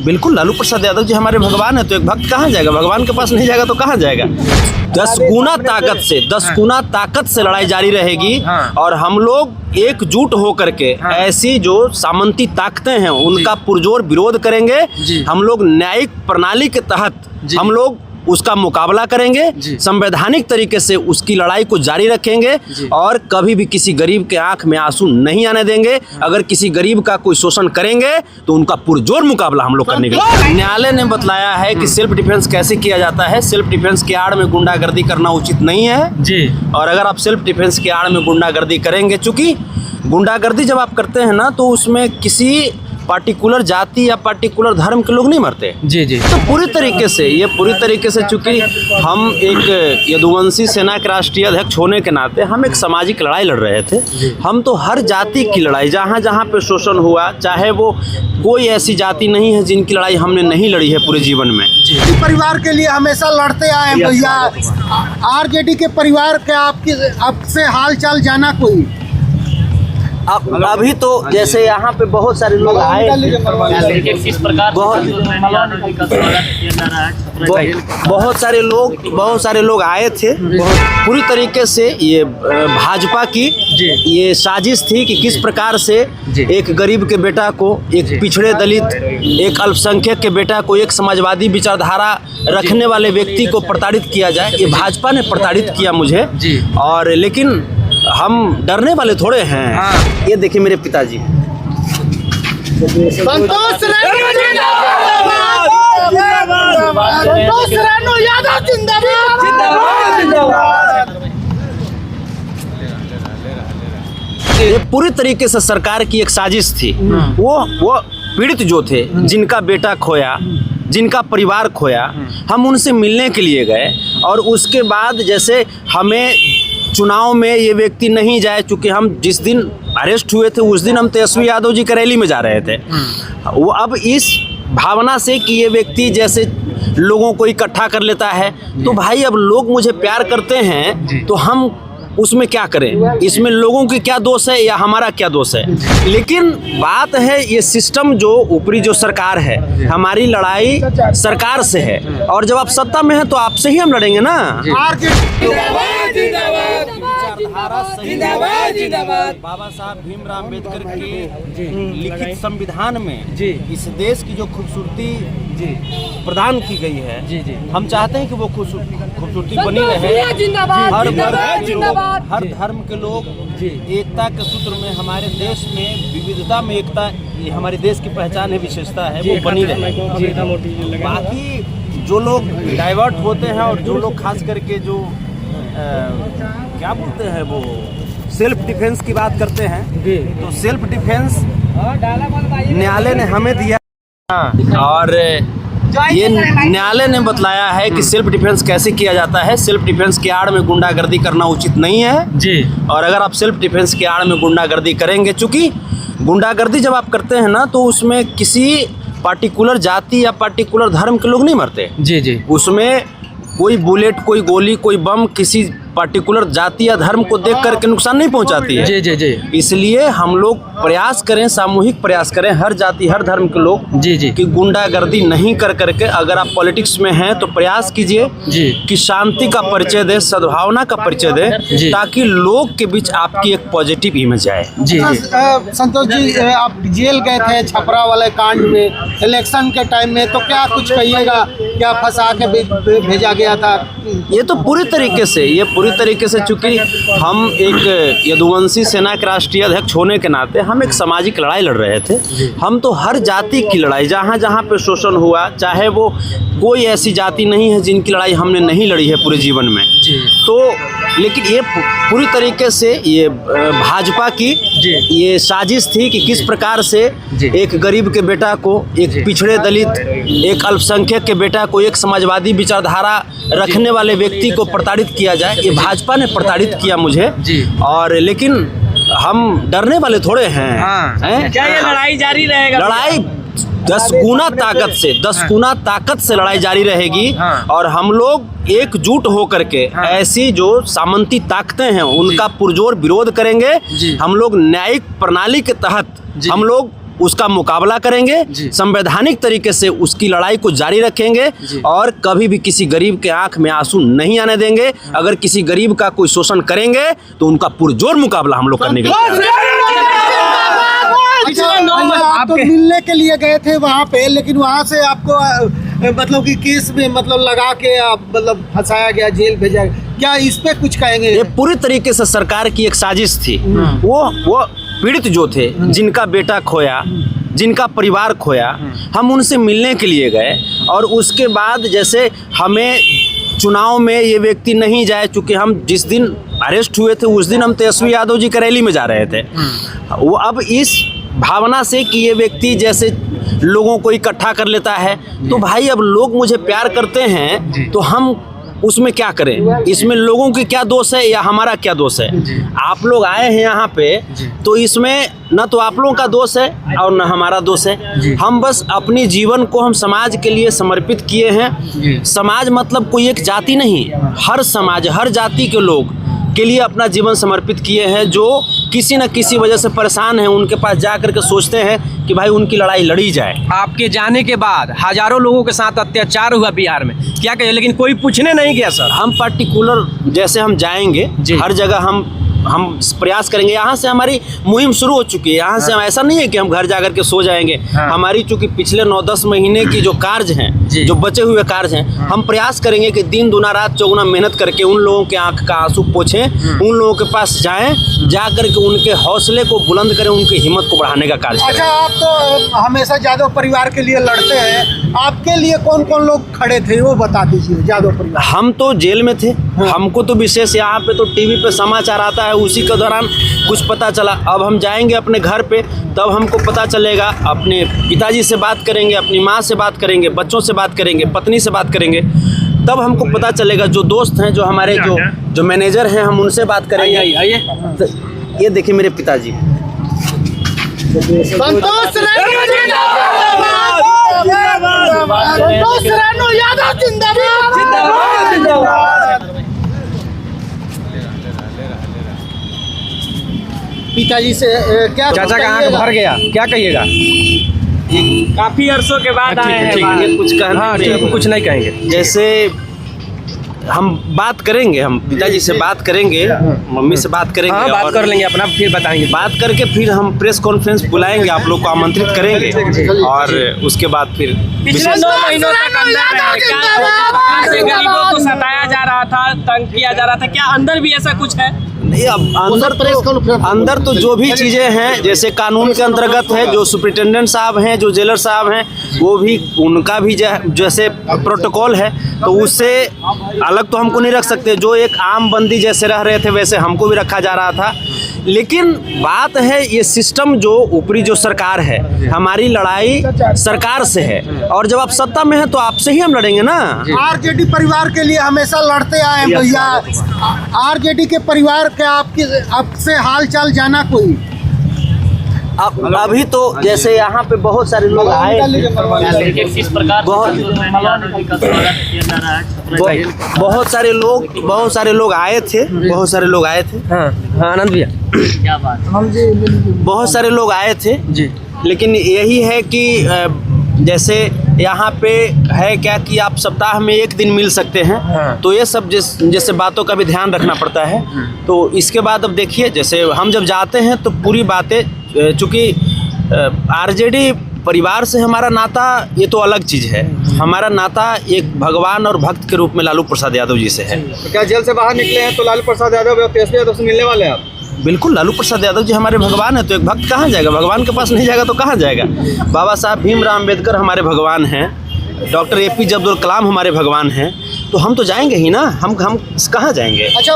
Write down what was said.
बिल्कुल लालू प्रसाद यादव जी हमारे भगवान है, तो एक भक्त कहाँ जाएगा? भगवान के पास नहीं जाएगा तो कहाँ जाएगा? 10 गुना ताकत से लड़ाई जारी रहेगी। और हम लोग एकजुट होकर के ऐसी जो सामंती ताकतें हैं उनका पुरजोर विरोध करेंगे। हम लोग न्यायिक प्रणाली के तहत हम लोग उसका मुकाबला करेंगे, संवैधानिक तरीके से उसकी लड़ाई को जारी रखेंगे और कभी भी किसी गरीब के आंख में आंसू नहीं आने देंगे। अगर किसी गरीब का कोई शोषण करेंगे तो उनका पुरजोर मुकाबला हम लोग करने के लिए। न्यायालय ने बतलाया है कि सेल्फ डिफेंस कैसे किया जाता है। सेल्फ डिफेंस की आड़ में गुंडागर्दी करना उचित नहीं है जी। और अगर आप सेल्फ डिफेंस की आड़ में गुंडागर्दी करेंगे, चूंकि गुंडागर्दी जब आप करते हैं ना तो उसमें किसी पार्टिकुलर जाति या पार्टिकुलर धर्म के लोग नहीं मरते जी। तो पूरी तरीके से चूंकि हम एक यदुवंशी सेना के राष्ट्रीय अध्यक्ष होने के नाते हम एक सामाजिक लड़ाई लड़ रहे थे। हम तो हर जाति की लड़ाई, जहाँ जहाँ पे शोषण हुआ, चाहे वो कोई ऐसी जाति नहीं है जिनकी लड़ाई हमने नहीं लड़ी है पूरे जीवन में। परिवार के लिए हमेशा लड़ते आए भैया। आरजेडी के परिवार के आपसे हाल चाल जाना कोई अभी तो जैसे यहाँ पे बहुत सारे लोग आए, बहुत सारे लोग आए थे। पूरी तरीके से ये भाजपा की ये साजिश थी कि किस प्रकार से एक गरीब के बेटा को, एक पिछड़े दलित, एक अल्पसंख्यक के बेटा को एक समाजवादी विचारधारा रखने वाले व्यक्ति को प्रताड़ित किया जाए। ये भाजपा ने प्रताड़ित किया मुझे। और लेकिन हम डरने वाले थोड़े हैं। ये देखिए मेरे पिताजी संतोष रेणु यादव जिंदाबाद। ये पूरी तरीके से सरकार की एक साजिश थी। वो पीड़ित जो थे, जिनका बेटा खोया, जिनका परिवार खोया, हम उनसे मिलने के लिए गए। और उसके बाद जैसे हमें चुनाव में ये व्यक्ति नहीं जाए, चूँकि हम जिस दिन अरेस्ट हुए थे उस दिन हम तेजस्वी यादव जी की रैली में जा रहे थे। वो अब इस भावना से कि ये व्यक्ति जैसे लोगों को इकट्ठा कर लेता है, तो भाई अब लोग मुझे प्यार करते हैं तो हम उसमें क्या करें? इसमें लोगों की क्या दोष है या हमारा क्या दोष है? लेकिन बात है ये सिस्टम जो ऊपरी जो सरकार है, हमारी लड़ाई सरकार से है। और जब आप सत्ता में हैं तो आपसे ही हम लड़ेंगे ना। बाबा साहब भीमराव अम्बेडकर की लिखित संविधान में इस देश की जो खूबसूरती प्रदान की गई है, हम चाहते हैं कि वो खूबसूरती बनी रहे। हर धर्म के लोग एकता के सूत्र में, हमारे देश में विविधता में एकता, ये हमारे देश की पहचान है, विशेषता है, वो बनी रहे। बाकी जो लोग डाइवर्ट होते हैं और जो लोग खास करके जो क्या बोलते हैं वो सेल्फ डिफेंस की बात करते हैं, तो सेल्फ डिफेंस न्यायालय ने हमें दिया। और ये न्यायालय ने बतलाया है कि सेल्फ डिफेंस कैसे किया जाता है। सेल्फ डिफेंस की आड़ में गुंडागर्दी करना उचित नहीं है जी। और अगर आप सेल्फ डिफेंस की आड़ में गुंडागर्दी करेंगे, चूंकि गुंडागर्दी जब आप करते हैं ना तो उसमें किसी पार्टिकुलर जाति या पार्टिकुलर धर्म के लोग नहीं मरते जी। उसमें कोई बुलेट, कोई गोली, कोई बम किसी पार्टिकुलर जाति या धर्म को देख करके नुकसान नहीं पहुंचाती है जी। इसलिए हम लोग प्रयास करें, सामूहिक प्रयास करें, हर जाति हर धर्म के लोग कि गुंडागर्दी नहीं कर करके, अगर आप पॉलिटिक्स में हैं तो प्रयास कीजिए कि शांति का परिचय दे, सद्भावना का परिचय दे, ताकि लोग के बीच आपकी एक पॉजिटिव इमेज आए जी। संतोष जी, आप जेल गए थे छपरा वाले कांड में, इलेक्शन के टाइम में, तो क्या कुछ कहिएगा? क्या फंसा के भेजा गया था? ये तो पूरी तरीके से चूंकि हम एक यदुवंशी सेना के राष्ट्रीय अध्यक्ष होने के नाते हम एक सामाजिक लड़ाई लड़ रहे थे। हम तो हर जाति की लड़ाई, जहाँ जहाँ पे शोषण हुआ, चाहे वो कोई ऐसी जाति नहीं है जिनकी लड़ाई हमने नहीं लड़ी है पूरे जीवन में। तो लेकिन ये पूरी तरीके से ये भाजपा की ये साजिश थी कि किस प्रकार से एक गरीब के बेटा को, एक पिछड़े दलित, एक अल्पसंख्यक के बेटा को एक समाजवादी विचारधारा रखने वाले व्यक्ति को प्रताड़ित किया जाए। ये भाजपा ने प्रताड़ित किया मुझे। और लेकिन हम डरने वाले थोड़े हैं। क्या ये लड़ाई जारी रहेगा? लड़ाई 10 गुना ताकत से लड़ाई जारी रहेगी। और हम लोग एकजुट होकर के ऐसी जो सामंती ताकतें हैं उनका पुरजोर विरोध करेंगे। हम लोग न्यायिक प्रणाली के तहत हम लोग उसका मुकाबला करेंगे, संवैधानिक तरीके से उसकी लड़ाई को जारी रखेंगे और कभी भी किसी गरीब के आंख में आंसू नहीं आने देंगे। अगर किसी गरीब का कोई शोषण करेंगे तो उनका पुरजोर मुकाबला हम लोग करने के लिए। आप तो मिलने के लिए गए थे वहाँ पे, लेकिन वहाँ से आपको मतलब कि केस में मतलब लगा के आप मतलब फंसाया गया, जेल भेजा गया, क्या इस पे कुछ कहेंगे? ये पूरी तरीके से सरकार की एक साजिश थी। वो पीड़ित जो थे, जिनका बेटा खोया, जिनका परिवार खोया, हम उनसे मिलने के लिए गए और उसके बाद जैसे हमें चुनाव में ये व्यक्ति नहीं जाए, चूँकि हम जिस दिन अरेस्ट हुए थे उस दिन हम तेजस्वी यादव जी की रैली में जा रहे थे। वो अब इस भावना से कि ये व्यक्ति जैसे लोगों को इकट्ठा कर लेता है, तो भाई अब लोग मुझे प्यार करते हैं तो हम उसमें क्या करें? इसमें लोगों की क्या दोष है या हमारा क्या दोष है? आप लोग आए हैं यहाँ पे तो इसमें न तो आप लोगों का दोष है और न हमारा दोष है। हम बस अपनी जीवन को हम समाज के लिए समर्पित किए हैं। समाज मतलब कोई एक जाति नहीं, हर समाज, हर जाति के लोग के लिए अपना जीवन समर्पित किए हैं। जो किसी न किसी वजह से परेशान हैं, उनके पास जा कर के सोचते हैं कि भाई उनकी लड़ाई लड़ी जाए। आपके जाने के बाद हजारों लोगों के साथ अत्याचार हुआ बिहार में, क्या कहिए? लेकिन कोई पूछने नहीं गया सर। हम पर्टिकुलर जैसे हम जाएंगे हर जगह हम प्रयास करेंगे। यहाँ से हमारी मुहिम शुरू हो चुकी है। यहाँ से हम ऐसा नहीं है कि हम घर जाकर के सो जाएंगे। हमारी चूंकि पिछले 9-10 महीने की जो कार्य हैं, जो बचे हुए कार्य हैं, हम प्रयास करेंगे कि दिन दुना रात चौगुना मेहनत करके उन लोगों के आंख का आंसू पोंछें, उन लोगों के पास जाएं, जा करके उनके हौसले को बुलंद करें, उनकी हिम्मत को बढ़ाने का कार्य करें। अच्छा, आप तो हमेशा यादव परिवार के लिए लड़ते हैं, आपके लिए कौन कौन लोग खड़े थे वो बता दीजिए। यादव परिवार, हम तो जेल में थे, हमको तो विशेष यहाँ पे तो टीवी पे समाचार आता है, उसी के दौरान कुछ पता चला। अब हम जाएंगे अपने घर पे, तब हमको पता चलेगा। अपने पिताजी से बात करेंगे, अपनी माँ से बात करेंगे, बच्चों से बात करेंगे, पत्नी से बात करेंगे, तब हमको पता चलेगा। जो दोस्त हैं, जो हमारे जो मैनेजर हैं, हम उनसे बात करेंगे। ये देखिए मेरे पिताजी। संतोष राणो यादव जिंदाबाद। पिताजी से क्या चाचा का आंख भर गया, क्या कहिएगा? काफी अरसों के बाद आए हैं। कुछ कहना? हाँ, कुछ नहीं कहेंगे। जैसे हम बात करेंगे, हम पिताजी से बात करेंगे, मम्मी से बात करेंगे। हाँ, बात कर लेंगे अपना, फिर बताएंगे। बात करके फिर हम प्रेस कॉन्फ्रेंस बुलाएंगे, आप लोग को आमंत्रित करेंगे और उसके बाद फिर पिछले 9 महीनों तक अंदर रहे। क्या से गरीबों को सताया जा रहा था, तंग किया जा रहा था, क्या अंदर भी ऐसा कुछ है? नहीं, अब अंदर तो जो भी चीज़ें हैं, जैसे कानून के अंतर्गत है, जो सुप्रिटेंडेंट साहब हैं, जो जेलर साहब हैं, वो भी उनका भी जैसे प्रोटोकॉल है, तो उससे अलग तो हमको नहीं रख सकते। जो एक आम बंदी जैसे रह रहे थे वैसे हमको भी रखा जा रहा था। लेकिन बात है ये सिस्टम, जो ऊपरी जो सरकार है, हमारी लड़ाई सरकार से है और जब आप सत्ता में हैं तो आपसे ही हम लड़ेंगे ना। आरजेडी परिवार के लिए हमेशा लड़ते आए हैं भैया। आरजेडी के परिवार के आपसे हाल चाल जाना कोई? अभी तो जैसे यहाँ पे बहुत सारे लोग आए, बहुत सारे लोग आए थे। हाँ आनंद भैया, क्या बात? बहुत सारे लोग आए थे जी। लेकिन यही है कि जैसे यहाँ पे है क्या कि आप सप्ताह में 1 दिन मिल सकते हैं। तो ये सब जैसे बातों का भी ध्यान रखना पड़ता है। तो इसके बाद अब देखिए, जैसे हम जब जाते हैं तो पूरी बातें, चूँकि आरजेडी परिवार से हमारा नाता ये तो अलग चीज़ है। हमारा नाता एक भगवान और भक्त के रूप में लालू प्रसाद यादव जी से है। तो क्या जेल से बाहर निकले हैं तो लालू प्रसाद यादव और तेजस्वी यादव से मिलने वाले हैं आप? बिल्कुल, लालू प्रसाद यादव जी हमारे भगवान है, तो एक भक्त कहाँ जाएगा? भगवान के पास नहीं जाएगा तो कहाँ जाएगा? बाबा साहब भीमराव अम्बेडकर हमारे भगवान हैं, डॉक्टर APJ अब्दुल कलाम हमारे भगवान हैं, तो हम तो जाएंगे ही ना। हम कहाँ जाएंगे? अच्छा।